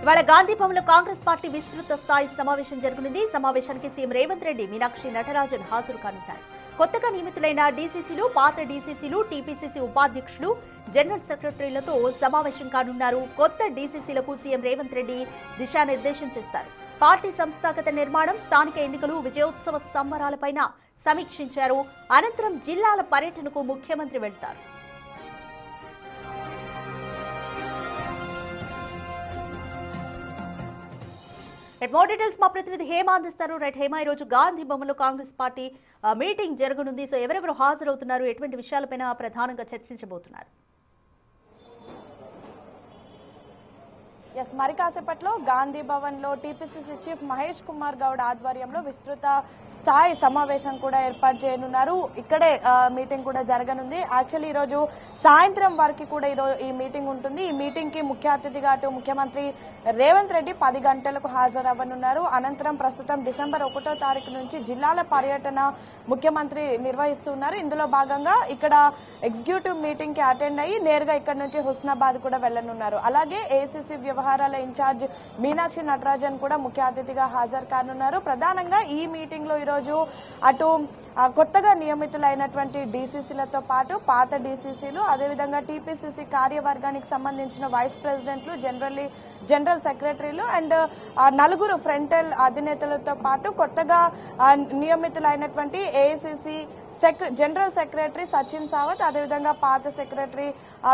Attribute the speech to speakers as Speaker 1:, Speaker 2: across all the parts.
Speaker 1: ఇవాళ గాంధీ భవన్లో కాంగ్రెస్ పార్టీ విస్తృత స్థాయి సమావేశం జరగనుంది. సమావేశానికి సీఎం రేవంత్ రెడ్డి, మీనాక్షి నటరాజన్ హాజరు కానున్నారు. కొత్తగా నియమితులైన డీసీసీలు, పాత డీసీసీలు, టీపీసీసీ ఉపాధ్యక్షులు, జనరల్ సెక్రటరీలతో సమావేశం కానున్నారు. కొత్త డీసీసీలకు సీఎం రేవంత్ రెడ్డి దిశానిర్దేశం చేస్తారు. పార్టీ సంస్థాగత నిర్మాణం, స్థానిక ఎన్నికలు, విజయోత్సవ సంబరాలపైన సమీక్షించారు. అనంతరం జిల్లాల పర్యటనకు ముఖ్యమంత్రి వెళ్తారు. మోర్ డీటెయిల్స్ మా ప్రతినిధి హేమ అందిస్తారు. హేమ, ఈ రోజు గాంధీ భవన్లో కాంగ్రెస్ పార్టీ మీటింగ్ జరగనుంది. సో ఎవరెవరు హాజరవుతున్నారు, ఎటువంటి విషయాలపైన ప్రధానంగా చర్చించబోతున్నారు?
Speaker 2: మరి కాసేపట్లో గాంధీ భవన్ లో టీపీసీసీ చీఫ్ మహేష్ కుమార్ గౌడ్ ఆధ్వర్యంలో విస్తృత స్థాయి సమావేశం కూడా ఏర్పాటు చేయనున్నారు. ఇక్కడే మీటింగ్ కూడా జరగనుంది. యాక్చువల్లీ ఈ రోజు సాయంత్రం వరకు కూడా ఈ మీటింగ్ ఉంటుంది. ఈ మీటింగ్ కి ముఖ్య అతిథిగా అటు ముఖ్యమంత్రి రేవంత్ రెడ్డి 10 గంటలకు హాజరవ్వనున్నారు. అనంతరం ప్రస్తుతం డిసెంబర్ 1వ తారీఖు నుంచి జిల్లాల పర్యటన ముఖ్యమంత్రి నిర్వహిస్తున్నారు. ఇందులో భాగంగా ఇక్కడ ఎగ్జిక్యూటివ్ మీటింగ్ కి అటెండ్ అయ్యి నేరుగా ఇక్కడ నుంచి హుస్నాబాద్ కూడా వెళ్లనున్నారు. అలాగే ఏసీసీ వ్యవహారాల ఇన్ఛార్జ్ మీనాక్షి నటరాజన్ కూడా ముఖ్య అతిథిగా హాజరు కానున్నారు. ప్రధానంగా ఈ మీటింగ్ లో ఈరోజు అటు కొత్తగా నియమితులైనటువంటి డీసీసీలతో పాటు పాత డీసీసీలు, అదేవిధంగా టీపీసీసీ కార్యవర్గానికి సంబంధించిన వైస్ ప్రెసిడెంట్లు, జనరల్ సెక్రటరీలు అండ్ 4 ఫ్రంటల్ అధినేతలతో పాటు కొత్తగా నియమితులైనటువంటి ఏఐసీసీ జనరల్ సెక్రటరీ సచిన్ సావత్, అదేవిధంగా పాత సెక్రటరీ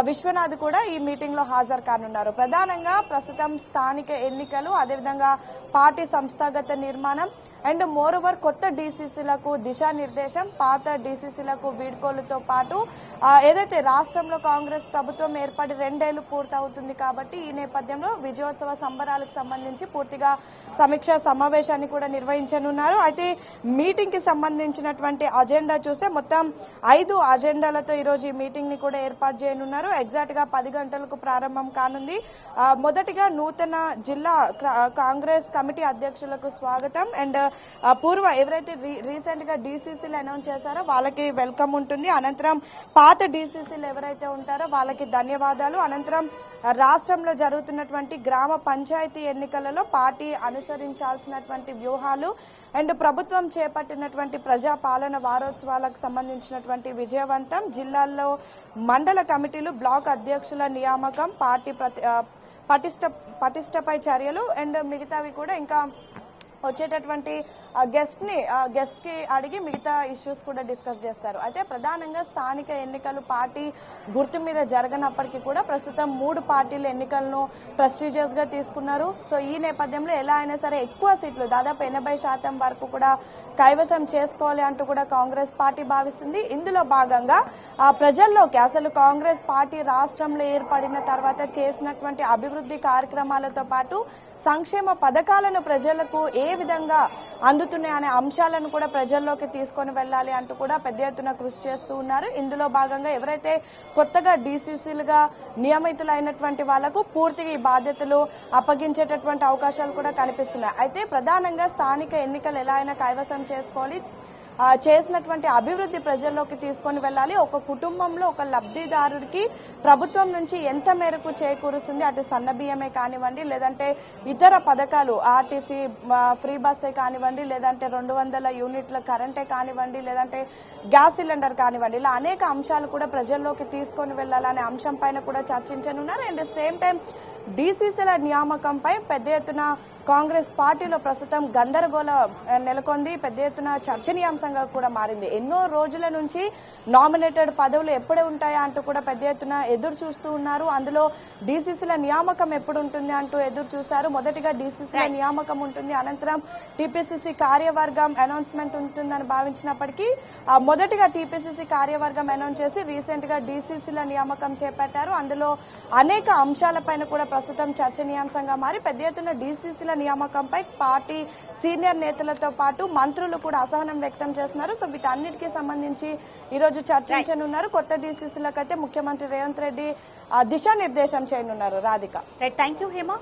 Speaker 2: విశ్వనాథ్ కూడా ఈ మీటింగ్ లో హాజరు కానున్నారు. ప్రధానంగా ప్రస్తుతం స్థానిక ఎన్నికలు, అదేవిధంగా పార్టీ సంస్థాగత నిర్మాణం అండ్ మోర్ ఓవర్ కొత్త డీసీసీలకు దిశానిర్దేశం, పాత డీసీసీలకు వీడ్కోలుతో పాటు ఏదైతే రాష్ట్రంలో కాంగ్రెస్ ప్రభుత్వం ఏర్పడి 2 ఏళ్లు పూర్తవుతుంది కాబట్టి ఈ నేపథ్యంలో విజయోత్సవ సంబరాలకు సంబంధించి పూర్తిగా సమీక్ష సమావేశాన్ని కూడా నిర్వహించనున్నారు. అయితే మీటింగ్ కి సంబంధించినటువంటి అజెండా చూస్తే మొత్తం 5 అజెండాలతో ఈ రోజు ఈ మీటింగ్ ని కూడా ఏర్పాటు చేయనున్నారు. ఎగ్జాక్ట్ గా 10 గంటలకు ప్రారంభం కానుంది. మొదటిగా నూతన జిల్లా కాంగ్రెస్ కమిటీ అధ్యక్షులకు స్వాగతం అండ్ పూర్వ ఎవరైతే రీసెంట్ గా డీసీసీలు అనౌన్స్ చేశారో వాళ్ళకి వెల్కమ్ ఉంటుంది. అనంతరం పాత డీసీసీలు ఎవరైతే ఉంటారో వాళ్ళకి ధన్యవాదాలు. అనంతరం రాష్ట్రంలో జరుగుతున్నటువంటి గ్రామ పంచాయతీ ఎన్నికలలో పార్టీ అనుసరించాల్సినటువంటి వ్యూహాలు అండ్ ప్రభుత్వం చేపట్టినటువంటి ప్రజాపాలన వారోత్సవాలకు సంబంధించినటువంటి విజయవంతం, జిల్లాల్లో మండల కమిటీలు, బ్లాక్ అధ్యక్షుల నియామకం, పార్టీ పటిష్టపై చర్యలు అండ్ మిగతావి కూడా ఇంకా వచ్చేటటువంటి గెస్ట్ కి అడిగి మిగతా ఇష్యూస్ కూడా డిస్కస్ చేస్తారు. అయితే ప్రధానంగా స్థానిక ఎన్నికలు పార్టీ గుర్తు మీద జరగనప్పటికీ కూడా ప్రస్తుతం 3 పార్టీలు ఎన్నికలను ప్రెస్టీజియస్ గా తీసుకున్నారు. సో ఈ నేపథ్యంలో ఎలా అయినా సరే ఎక్కువ సీట్లు, దాదాపు 80% వరకు కూడా కైవసం చేసుకోవాలి అంటూ కూడా కాంగ్రెస్ పార్టీ భావిస్తుంది. ఇందులో భాగంగా ప్రజల్లోకి అసలు కాంగ్రెస్ పార్టీ రాష్ట్రంలో ఏర్పడిన తర్వాత చేసినటువంటి అభివృద్ధి కార్యక్రమాలతో పాటు సంక్షేమ పథకాలను ప్రజలకు ఏ విధంగా అందుతున్నాయనే అంశాలను కూడా ప్రజల్లోకి తీసుకొని వెళ్లాలి అంటూ కూడా పెద్ద ఎత్తున కృషి చేస్తూ ఉన్నారు. ఇందులో భాగంగా ఎవరైతే కొత్తగా డీసీసీలుగా నియమితులైనటువంటి వాళ్లకు పూర్తిగా ఈ బాధ్యతలు అప్పగించేటటువంటి అవకాశాలు కూడా కనిపిస్తున్నాయి. అయితే ప్రధానంగా స్థానిక ఎన్నికలు ఎలా అయినా కైవసం చేసుకోవాలి, చేసినటువంటి అభివృద్ధి ప్రజల్లోకి తీసుకొని వెళ్ళాలి. ఒక కుటుంబంలో ఒక లబ్ధిదారుడికి ప్రభుత్వం నుంచి ఎంత మేరకు చేకూరుస్తుంది, అటు సన్న బియ్యమే కానివ్వండి, లేదంటే ఇతర పథకాలు ఆర్టీసీ ఫ్రీ బస్సే కానివ్వండి, లేదంటే 200 యూనిట్ల కరెంటే కానివ్వండి, లేదంటే గ్యాస్ సిలిండర్ కానివ్వండి, ఇలా అనేక అంశాలు కూడా ప్రజల్లోకి తీసుకొని వెళ్లాలనే అంశం పైన కూడా చర్చించనున్నారు. అండ్ సేమ్ టైం డీసీసీల నియామకంపై పెద్ద ఎత్తున కాంగ్రెస్ పార్టీలో ప్రస్తుతం గందరగోళం నెలకొంది. పెద్ద ఎత్తున చర్చనీయాంశంగా కూడా మారింది. ఎన్నో రోజుల నుంచి నామినేటెడ్ పదవులు ఎప్పుడే ఉంటాయా అంటూ కూడా పెద్ద ఎత్తున ఎదురు చూస్తూ ఉన్నారు. అందులో డీసీసీల నియామకం ఎప్పుడు ఉంటుంది అంటూ ఎదురు చూశారు. మొదటిగా డీసీసీల నియామకం ఉంటుంది, అనంతరం టీపీసీసీ కార్యవర్గం అనౌన్స్మెంట్ ఉంటుందని భావించినప్పటికీ మొదటిగా టీపీసీసీ కార్యవర్గం అనౌన్స్ చేసి రీసెంట్ గా డీసీసీల నియామకం చేపట్టారు. అందులో అనేక అంశాలపైన కూడా ప్రస్తుతం చర్చనీయాంశంగా మారి పెద్ద ఎత్తున డీసీసీల నియామకంపై పార్టీ సీనియర్ నేతలతో పాటు మంత్రులు కూడా అసహనం వ్యక్తం చేస్తున్నారు. సో వీటన్నిటికీ సంబంధించి ఈ రోజు చర్చించనున్నారు. కొత్త డీసీసీలకు అయితే ముఖ్యమంత్రి రేవంత్ రెడ్డి దిశానిర్దేశం చేయనున్నారు. Radhika,
Speaker 1: thank you Hema.